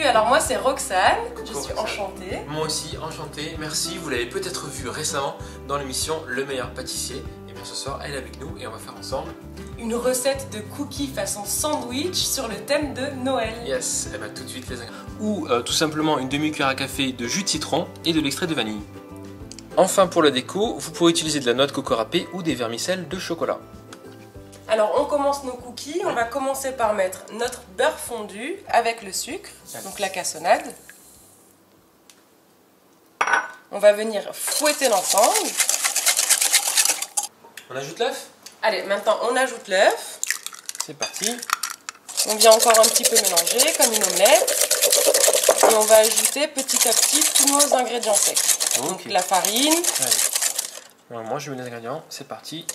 alors moi c'est Roxane, je suis enchantée. Moi aussi, enchanté, merci. Vous l'avez peut-être vu récemment dans l'émission Le Meilleur Pâtissier. Et bien ce soir, elle est avec nous et on va faire ensemble une recette de cookies façon sandwich sur le thème de Noël. Yes, et bien tout de suite les ingrédients. Ou tout simplement une demi-cuillère à café de jus de citron et de l'extrait de vanille. Enfin pour la déco, vous pourrez utiliser de la noix de coco râpée ou des vermicelles de chocolat. Alors on commence nos cookies, on va commencer par mettre notre beurre fondu avec le sucre, donc la cassonade. On va venir fouetter l'ensemble. On ajoute l'œuf? Allez, maintenant on ajoute l'œuf. C'est parti. On vient encore un petit peu mélanger comme une omelette. Et on va ajouter petit à petit tous nos ingrédients secs. Okay. Donc la farine. Allez. Alors, moi je mets les ingrédients, c'est parti.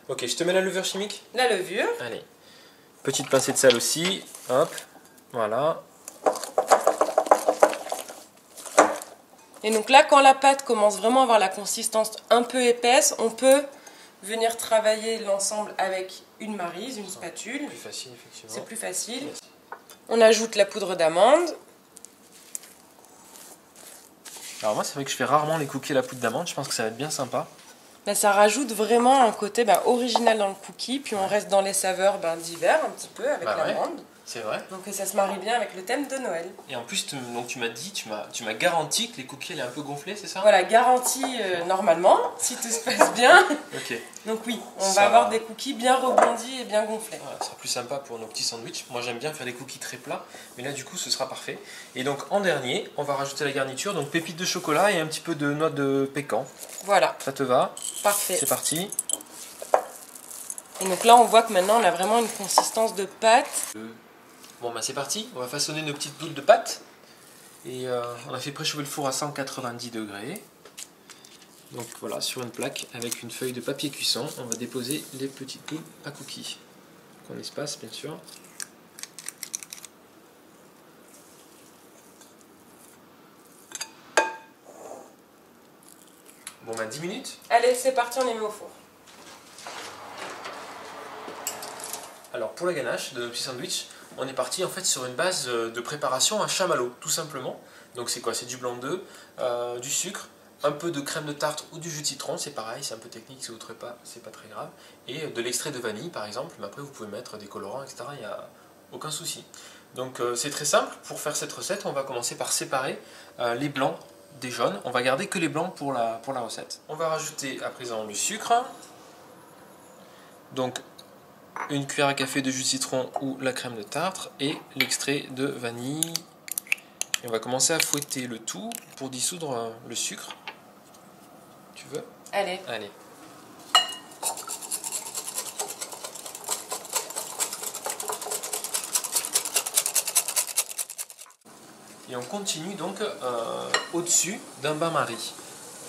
Ok, je te mets la levure chimique. La levure. Allez. Petite pincée de sel aussi. Hop. Voilà. Et donc là, quand la pâte commence vraiment à avoir la consistance un peu épaisse, on peut venir travailler l'ensemble avec une maryse, une spatule. Plus facile, effectivement. C'est plus facile. Yes. On ajoute la poudre d'amande. Alors moi, c'est vrai que je fais rarement les cookies à la poudre d'amande. Je pense que ça va être bien sympa. Bah, ça rajoute vraiment un côté original dans le cookie, puis on reste dans les saveurs d'hiver un petit peu avec l'amande. C'est vrai. Donc ça se marie bien avec le thème de Noël. Et en plus, donc, tu m'as dit, tu m'as garanti que les cookies allaient un peu gonfler, c'est ça? Voilà, garantie normalement, si tout se passe bien. Ok. Donc oui, on va avoir des cookies bien rebondis et bien gonflés. Voilà, ça sera plus sympa pour nos petits sandwichs. Moi j'aime bien faire des cookies très plats, mais là du coup ce sera parfait. Et donc en dernier, on va rajouter la garniture, donc pépites de chocolat et un petit peu de noix de pécan. Voilà. Ça te va? Parfait. C'est parti. Et donc là on voit que maintenant on a vraiment une consistance de pâte. Bon bah c'est parti, on va façonner nos petites boules de pâte. Et on a fait préchauffer le four à 190 degrés. Donc voilà, sur une plaque avec une feuille de papier cuisson, on va déposer les petites boules à cookies. Qu'on espace bien sûr. Bon bah 10 minutes. Allez, c'est parti, on les met au four. Alors pour la ganache de nos petits sandwichs, on est parti en fait sur une base de préparation à chamallow, tout simplement. Donc c'est quoi? C'est du blanc d'œuf, du sucre, un peu de crème de tarte ou du jus de citron, c'est pareil, c'est un peu technique, si vous ne trouvez pas, c'est pas très grave. Et de l'extrait de vanille par exemple, mais après vous pouvez mettre des colorants, etc. Il n'y a aucun souci. Donc c'est très simple, pour faire cette recette, on va commencer par séparer les blancs des jaunes. On va garder que les blancs pour la recette. On va rajouter à présent le sucre. Donc une cuillère à café de jus de citron ou la crème de tarte et l'extrait de vanille. Et on va commencer à fouetter le tout pour dissoudre le sucre. Tu veux? Allez. Allez. Et on continue donc au-dessus d'un bain-marie.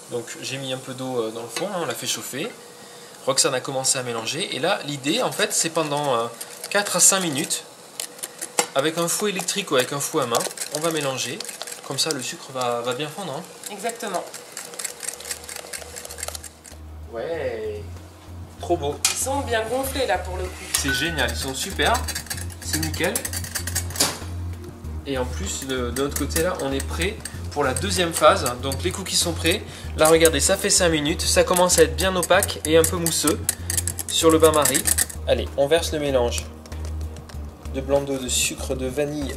Donc j'ai mis un peu d'eau dans le fond, on l'a fait chauffer. Roxane a commencé à mélanger et là l'idée en fait c'est pendant 4 à 5 minutes avec un fouet électrique ou avec un fouet à main, on va mélanger, comme ça le sucre va bien fondre. Hein. Exactement. Ouais, trop beau. Ils sont bien gonflés là pour le coup. C'est génial, ils sont super, c'est nickel. Et en plus de l'autre côté là on est prêt pour la deuxième phase, donc les cookies sont prêts. Là regardez, ça fait 5 minutes, ça commence à être bien opaque et un peu mousseux sur le bain-marie. Allez, on verse le mélange de blanc d'œuf, de sucre, de vanille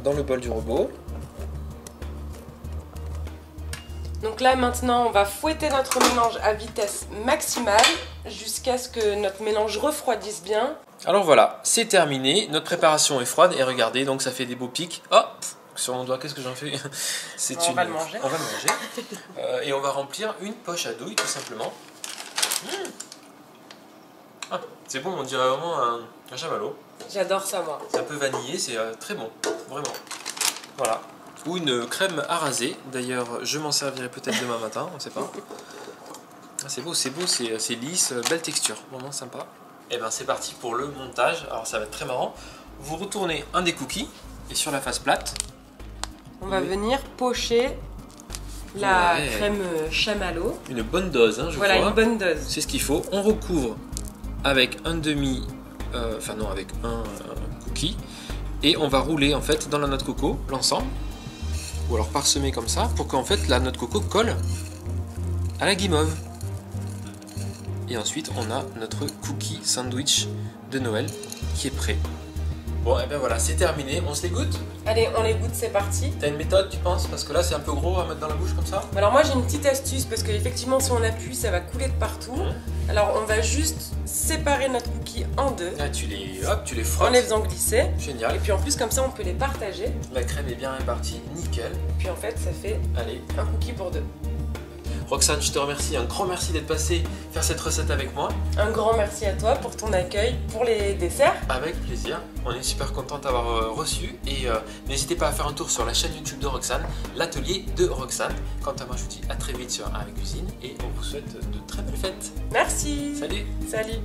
dans le bol du robot. Donc là maintenant on va fouetter notre mélange à vitesse maximale jusqu'à ce que notre mélange refroidisse bien. Alors voilà, c'est terminé, notre préparation est froide et regardez, donc ça fait des beaux pics. Oh, sur mon doigt, qu'est-ce que j'en fais? On va le manger. On va le manger. Et on va remplir une poche à douille tout simplement. Ah, c'est bon, on dirait vraiment un chamallow. J'adore ça moi. C'est un peu vanillé, c'est très bon, vraiment. Voilà. Ou une crème à raser, d'ailleurs je m'en servirai peut-être demain matin, on ne sait pas. C'est beau, c'est lisse, belle texture, vraiment sympa. Et bien c'est parti pour le montage, alors ça va être très marrant. Vous retournez un des cookies et sur la face plate, on va venir pocher la crème chamallow. Une bonne dose, hein, je crois. Voilà, une bonne dose. C'est ce qu'il faut. On recouvre avec un demi, enfin non, avec un cookie, et on va rouler en fait dans la noix de coco l'ensemble, ou alors parsemer comme ça, pour qu'en fait la noix de coco colle à la guimauve. Et ensuite on a notre cookie sandwich de Noël qui est prêt. Bon, et bien voilà, c'est terminé, on se les goûte? Allez, on les goûte, c'est parti. T'as une méthode, tu penses? Parce que là c'est un peu gros à mettre dans la bouche comme ça. Alors moi j'ai une petite astuce, parce qu'effectivement si on appuie ça va couler de partout. Alors on va juste séparer notre cookie en deux. Là tu les frottes. En les faisant glisser. Génial. Et puis en plus comme ça on peut les partager. La crème est bien répartie, nickel. Et puis en fait ça fait Allez, un cookie pour deux. Roxane, je te remercie, un grand merci d'être passée faire cette recette avec moi. Un grand merci à toi pour ton accueil, pour les desserts. Avec plaisir, on est super content d'avoir reçu et n'hésitez pas à faire un tour sur la chaîne YouTube de Roxane, l'atelier de Roxane. Quant à moi, je vous dis à très vite sur Avec Cuisine et on vous souhaite de très belles fêtes. Merci. Salut. Salut.